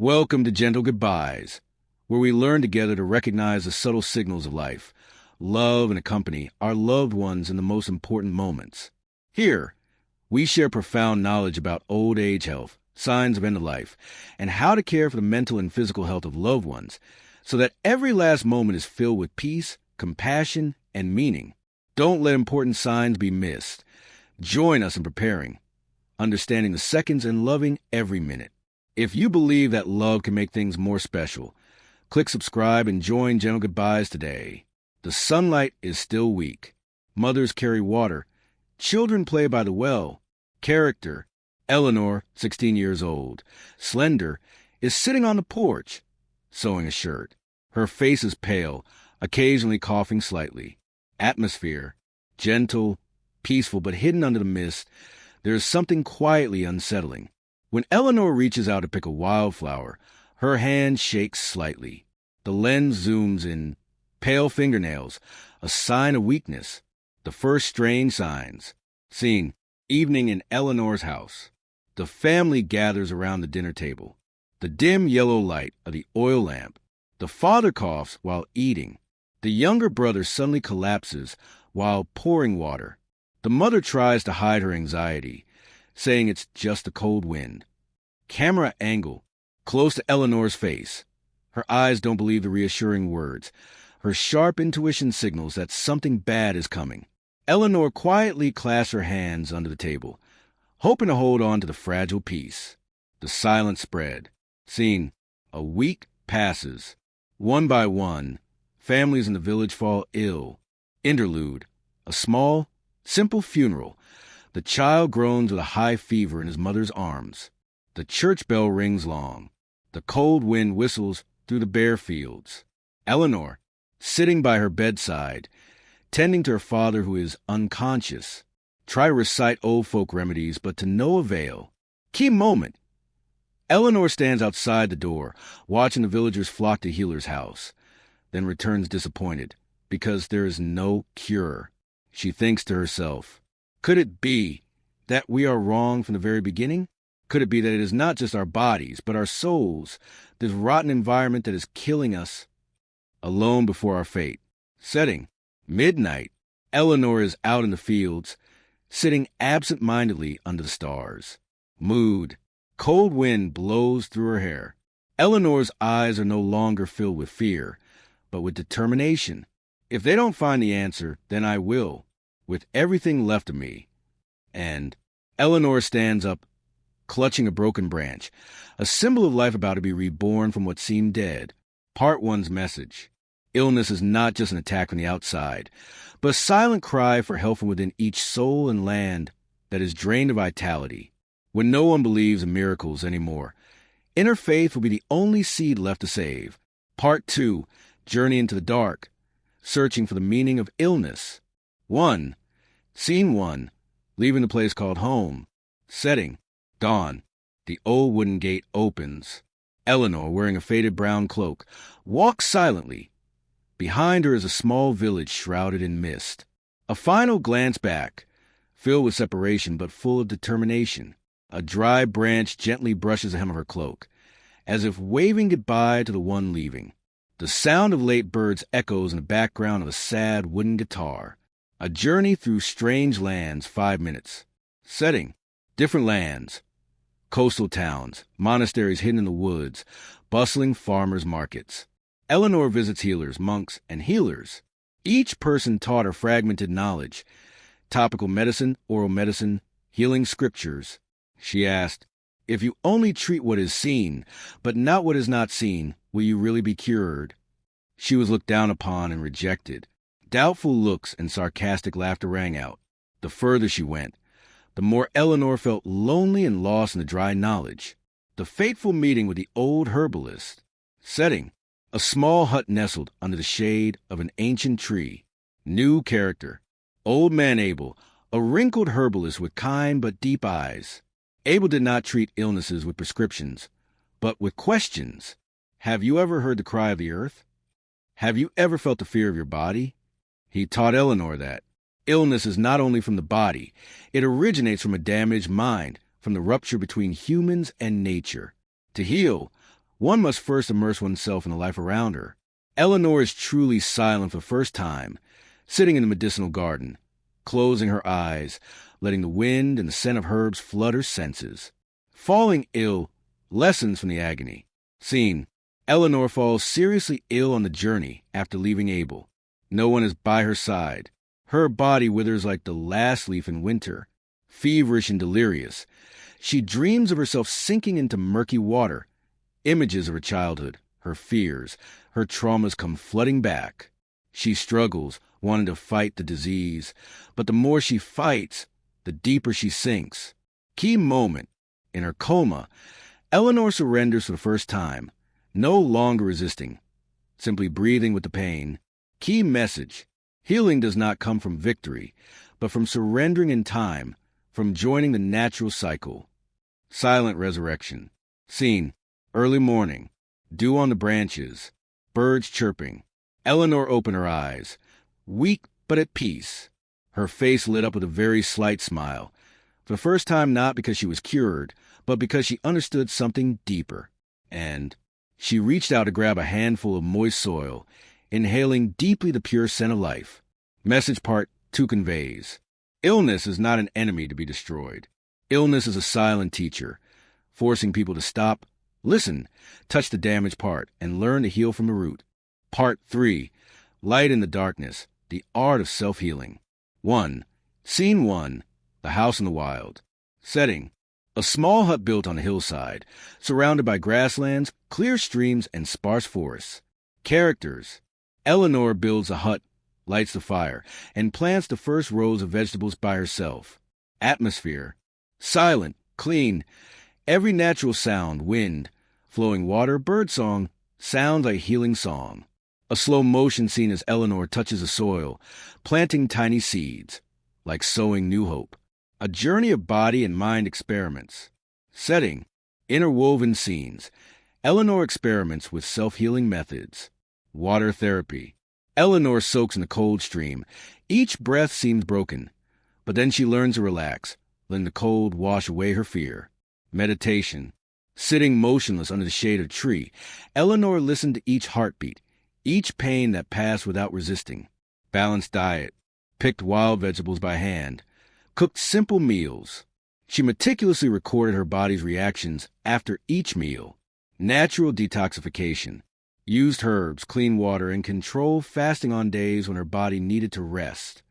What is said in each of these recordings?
Welcome to Gentle Goodbyes, where we learn together to recognize the subtle signals of life, love and accompany our loved ones in the most important moments. Here, we share profound knowledge about old age health, signs of end of life, and how to care for the mental and physical health of loved ones so that every last moment is filled with peace, compassion, and meaning. Don't let important signs be missed. Join us in preparing, understanding the seconds, and loving every minute. If you believe that love can make things more special, click subscribe and join Gentle Goodbyes today. The sunlight is still weak. Mothers carry water. Children play by the well. Character, Eleanor, 16 years old, slender, is sitting on the porch, sewing a shirt. Her face is pale, occasionally coughing slightly. Atmosphere, gentle, peaceful, but hidden under the mist, there is something quietly unsettling. When Eleanor reaches out to pick a wildflower, her hand shakes slightly. The lens zooms in. Pale fingernails, a sign of weakness. The first strange signs. Scene, evening in Eleanor's house. The family gathers around the dinner table. The dim yellow light of the oil lamp. The father coughs while eating. The younger brother suddenly collapses while pouring water. The mother tries to hide her anxiety, saying it's just a cold wind. Camera angle, close to Eleanor's face. Her eyes don't believe the reassuring words. Her sharp intuition signals that something bad is coming. Eleanor quietly clasps her hands under the table, hoping to hold on to the fragile peace. The silence spread. Scene, a week passes. One by one, families in the village fall ill. Interlude, a small, simple funeral. The child groans with a high fever in his mother's arms. The church bell rings long. The cold wind whistles through the bare fields. Eleanor, sitting by her bedside, tending to her father who is unconscious, try to recite old folk remedies, but to no avail. Key moment. Eleanor stands outside the door, watching the villagers flock to healer's house, then returns disappointed, because there is no cure. She thinks to herself, could it be that we are wrong from the very beginning? Could it be that it is not just our bodies, but our souls, this rotten environment that is killing us? Alone before our fate. Setting, midnight. Eleanor is out in the fields, sitting absent-mindedly under the stars. Mood, cold wind blows through her hair. Eleanor's eyes are no longer filled with fear, but with determination. If they don't find the answer, then I will, with everything left of me. And Eleanor stands up, clutching a broken branch, a symbol of life about to be reborn from what seemed dead. Part 1's message. Illness is not just an attack from the outside, but a silent cry for help from within each soul and land that is drained of vitality. When no one believes in miracles anymore, inner faith will be the only seed left to save. Part 2, Journey into the Dark, searching for the meaning of illness. 1. Scene 1, leaving the place called home. Setting, dawn. The old wooden gate opens. Eleanor, wearing a faded brown cloak, walks silently. Behind her is a small village shrouded in mist. A final glance back, filled with separation but full of determination. A dry branch gently brushes the hem of her cloak, as if waving goodbye to the one leaving. The sound of late birds echoes in the background of a sad wooden guitar. A journey through strange lands, 5 minutes. Setting, different lands. Coastal towns, monasteries hidden in the woods, bustling farmers' markets. Eleanor visits healers, monks, and healers. Each person taught her fragmented knowledge, topical medicine, oral medicine, healing scriptures. She asked, if you only treat what is seen, but not what is not seen, will you really be cured? She was looked down upon and rejected. Doubtful looks and sarcastic laughter rang out. The further she went, the more Eleanor felt lonely and lost in the dry knowledge. The fateful meeting with the old herbalist. Setting, a small hut nestled under the shade of an ancient tree. New character, old man Abel, a wrinkled herbalist with kind but deep eyes. Abel did not treat illnesses with prescriptions, but with questions. Have you ever heard the cry of the earth? Have you ever felt the fear of your body? He taught Eleanor that illness is not only from the body, it originates from a damaged mind, from the rupture between humans and nature. To heal, one must first immerse oneself in the life around her. Eleanor is truly silent for the first time, sitting in the medicinal garden, closing her eyes, letting the wind and the scent of herbs flood her senses. Falling ill, lessons from the agony. Scene: Eleanor falls seriously ill on the journey after leaving Abel. No one is by her side. Her body withers like the last leaf in winter, feverish and delirious. She dreams of herself sinking into murky water. Images of her childhood, her fears, her traumas come flooding back. She struggles, wanting to fight the disease, but the more she fights, the deeper she sinks. Key moment: in her coma, Eleanor surrenders for the first time, no longer resisting, simply breathing with the pain. Key message: healing does not come from victory, but from surrendering in time, from joining the natural cycle. Silent resurrection. Scene: early morning, dew on the branches, birds chirping. Eleanor opened her eyes, weak but at peace. Her face lit up with a very slight smile, for the first time not because she was cured, but because she understood something deeper. And she reached out to grab a handful of moist soil, inhaling deeply the pure scent of life. Message part 2 conveys: illness is not an enemy to be destroyed. Illness is a silent teacher, forcing people to stop, listen, touch the damaged part, and learn to heal from the root. Part 3: Light in the Darkness, the Art of Self-Healing. 1. Scene 1. The House in the Wild. Setting: a small hut built on a hillside, surrounded by grasslands, clear streams, and sparse forests. Characters: Eleanor builds a hut, lights the fire, and plants the first rows of vegetables by herself. Atmosphere: silent, clean, every natural sound, wind, flowing water, birdsong, sounds like a healing song. A slow motion scene as Eleanor touches the soil, planting tiny seeds, like sowing new hope. A journey of body and mind experiments. Setting: interwoven scenes. Eleanor experiments with self-healing methods. Water therapy. Eleanor soaks in the cold stream. Each breath seems broken, but then she learns to relax, letting the cold wash away her fear. Meditation. Sitting motionless under the shade of a tree, Eleanor listened to each heartbeat, each pain that passed without resisting. Balanced diet. Picked wild vegetables by hand. Cooked simple meals. She meticulously recorded her body's reactions after each meal. Natural detoxification. Used herbs, clean water, and controlled fasting on days when her body needed to rest.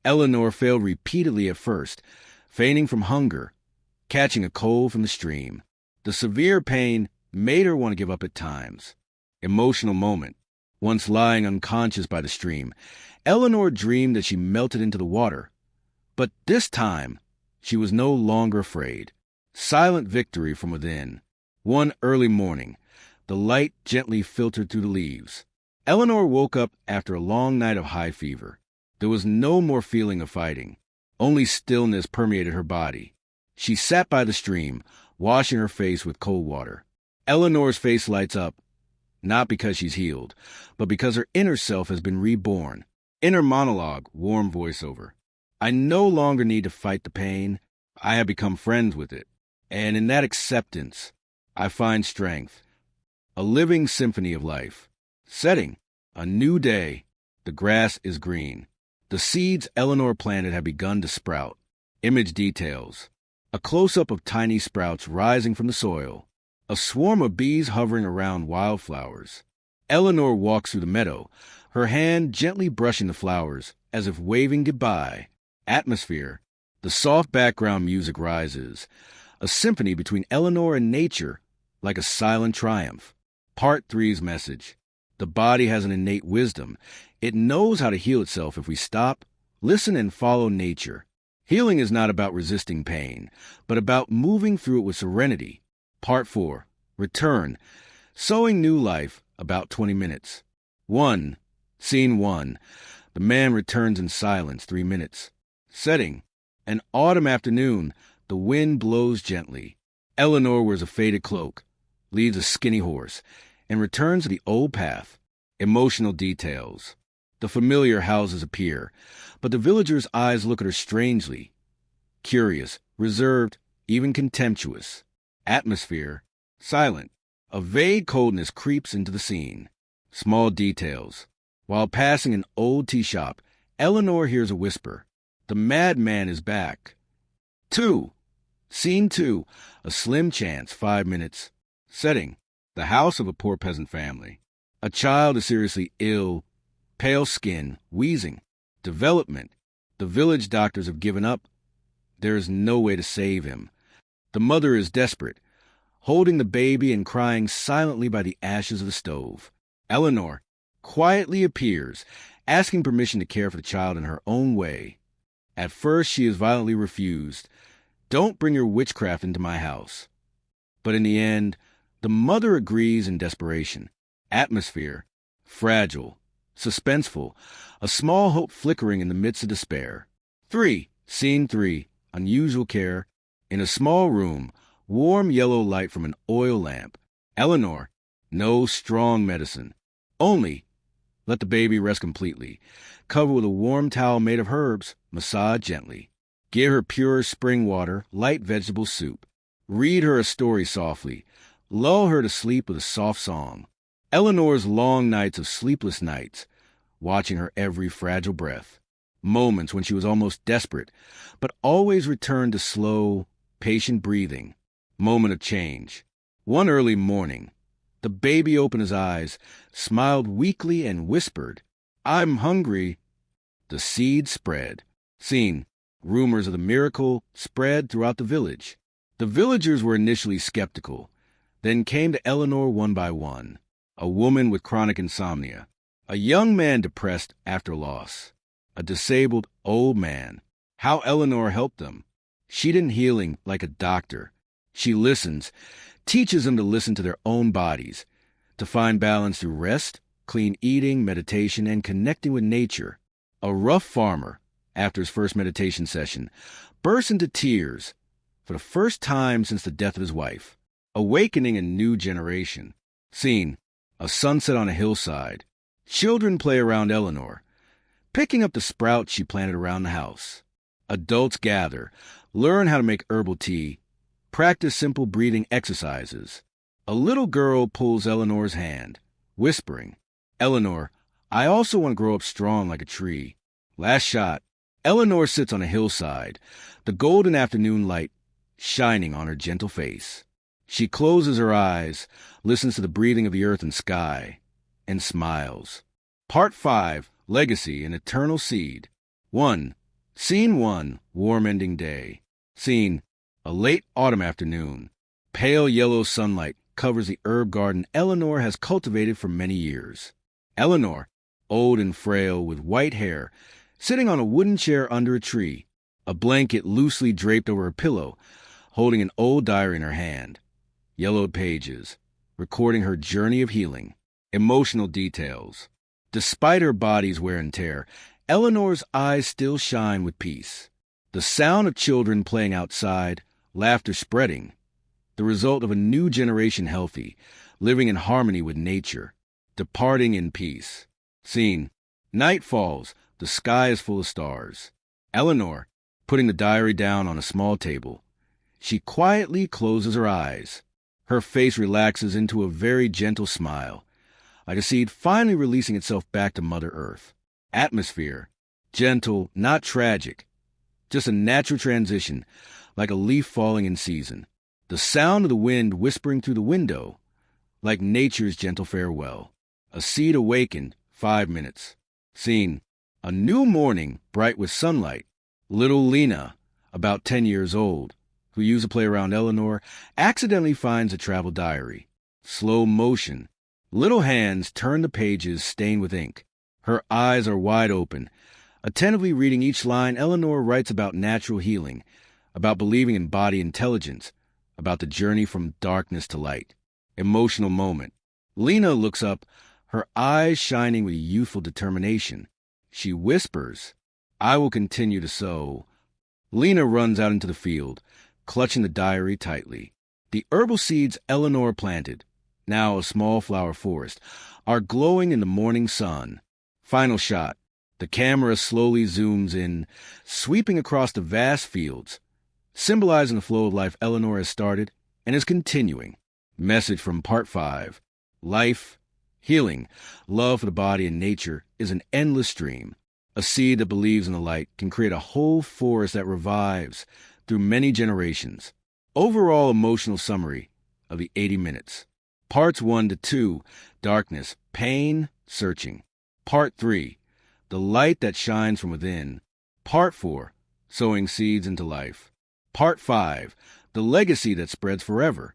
Eleanor failed repeatedly at first, fainting from hunger, catching a cold from the stream. The severe pain made her want to give up at times. Emotional moment. Once lying unconscious by the stream, Eleanor dreamed that she melted into the water. But this time, she was no longer afraid. Silent victory from within. One early morning, the light gently filtered through the leaves. Eleanor woke up after a long night of high fever. There was no more feeling of fighting. Only stillness permeated her body. She sat by the stream, washing her face with cold water. Eleanor's face lights up, not because she's healed, but because her inner self has been reborn. Inner monologue, warm voiceover. I no longer need to fight the pain. I have become friends with it. And in that acceptance, I find strength. A living symphony of life. Setting: a new day. The grass is green. The seeds Eleanor planted have begun to sprout. Image details. A close-up of tiny sprouts rising from the soil. A swarm of bees hovering around wildflowers. Eleanor walks through the meadow, her hand gently brushing the flowers, as if waving goodbye. Atmosphere. The soft background music rises. A symphony between Eleanor and nature, like a silent triumph. Part 3's message. The body has an innate wisdom. It knows how to heal itself if we stop, listen, and follow nature. Healing is not about resisting pain, but about moving through it with serenity. Part 4. Return. Sowing new life, about 20 minutes. 1. Scene 1. The man returns in silence, 3 minutes. Setting: an autumn afternoon. The wind blows gently. Eleanor wears a faded cloak, leads a skinny horse, and returns to the old path. Emotional details. The familiar houses appear, but the villagers' eyes look at her strangely. Curious, reserved, even contemptuous. Atmosphere. Silent. A vague coldness creeps into the scene. Small details. While passing an old tea shop, Eleanor hears a whisper. The madman is back. 2. Scene 2. A slim chance, 5 minutes. Setting. The house of a poor peasant family. A child is seriously ill, pale skin, wheezing. Development. The village doctors have given up. There is no way to save him. The mother is desperate, holding the baby and crying silently by the ashes of the stove. Eleanor quietly appears, asking permission to care for the child in her own way. At first, she is violently refused. Don't bring your witchcraft into my house. But in the end, the mother agrees in desperation. Atmosphere, fragile, suspenseful, a small hope flickering in the midst of despair. 3. Scene 3. Unusual care. In a small room, warm yellow light from an oil lamp. Eleanor, no strong medicine. Only let the baby rest completely. Cover with a warm towel made of herbs. Massage gently. Give her pure spring water, light vegetable soup. Read her a story softly. Lull her to sleep with a soft song. Eleanor's long nights of sleepless nights, watching her every fragile breath. Moments when she was almost desperate, but always returned to slow, patient breathing. Moment of change. One early morning, the baby opened his eyes, smiled weakly, and whispered, "I'm hungry." The seed spread. Scene. Rumors of the miracle spread throughout the village. The villagers were initially skeptical, then came to Eleanor one by one. A woman with chronic insomnia. A young man depressed after loss. A disabled old man. How Eleanor helped them. She didn't healing like a doctor. She listens, teaches them to listen to their own bodies, to find balance through rest, clean eating, meditation, and connecting with nature. A rough farmer, after his first meditation session, burst into tears for the first time since the death of his wife, awakening a new generation. Scene. A sunset on a hillside. Children play around Eleanor, picking up the sprouts she planted around the house. Adults gather, learn how to make herbal tea, practice simple breathing exercises. A little girl pulls Eleanor's hand, whispering, "Eleanor, I also want to grow up strong like a tree." Last shot. Eleanor sits on a hillside, the golden afternoon light shining on her gentle face. She closes her eyes, listens to the breathing of the earth and sky, and smiles. Part 5. Legacy, an eternal seed. 1. Scene 1. Warm ending day. Scene. A late autumn afternoon. Pale yellow sunlight covers the herb garden Eleanor has cultivated for many years. Eleanor, old and frail with white hair, sitting on a wooden chair under a tree, a blanket loosely draped over her pillow, holding an old diary in her hand. Yellowed pages, recording her journey of healing. Emotional details. Despite her body's wear and tear, Eleanor's eyes still shine with peace. The sound of children playing outside, laughter spreading. The result of a new generation healthy, living in harmony with nature, departing in peace. Scene. Night falls. The sky is full of stars. Eleanor, putting the diary down on a small table. She quietly closes her eyes. Her face relaxes into a very gentle smile, like a seed finally releasing itself back to Mother Earth. Atmosphere. Gentle, not tragic. Just a natural transition, like a leaf falling in season. The sound of the wind whispering through the window, like nature's gentle farewell. A seed awakened, 5 minutes. Scene. A new morning, bright with sunlight. Little Lina, about 10 years old, who used to play around Eleanor, accidentally finds a travel diary. Slow motion. Little hands turn the pages stained with ink. Her eyes are wide open. Attentively reading each line, Eleanor writes about natural healing, about believing in body intelligence, about the journey from darkness to light. Emotional moment. Lina looks up, her eyes shining with youthful determination. She whispers, "I will continue to sow." Lina runs out into the field, clutching the diary tightly. The herbal seeds Eleanor planted, now a small flower forest, are glowing in the morning sun. Final shot. The camera slowly zooms in, sweeping across the vast fields, symbolizing the flow of life Eleanor has started and is continuing. Message from Part 5. Life, healing, love for the body and nature is an endless stream. A seed that believes in the light can create a whole forest that revives through many generations. Overall emotional summary of the 80 minutes. Parts 1 to 2, darkness, pain, searching. Part 3, the light that shines from within. Part 4, sowing seeds into life. Part 5, the legacy that spreads forever.